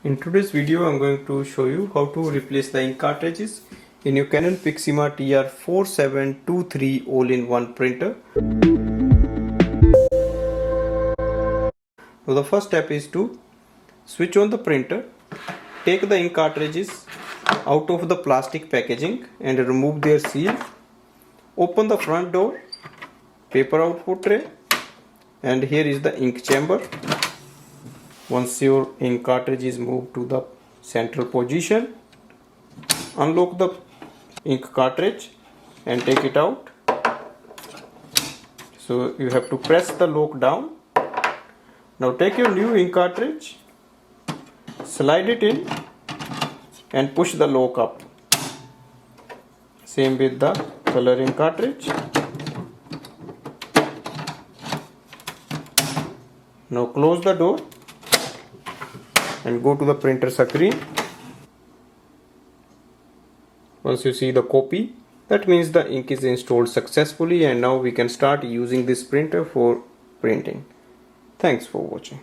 In today's video, I'm going to show you how to replace the ink cartridges in your Canon Pixma TR4723 all-in-one printer. So the first step is to switch on the printer, take the ink cartridges out of the plastic packaging and remove their seal. Open the front door, paper output tray, and here is the ink chamber. Once your ink cartridge is moved to the central position, unlock the ink cartridge and take it out. So you have to press the lock down. Now take your new ink cartridge, slide it in and push the lock up. Same with the color ink cartridge. Now close the door and go to the printer screen. Once you see the copy, that means the ink is installed successfully, and now we can start using this printer for printing. Thanks for watching.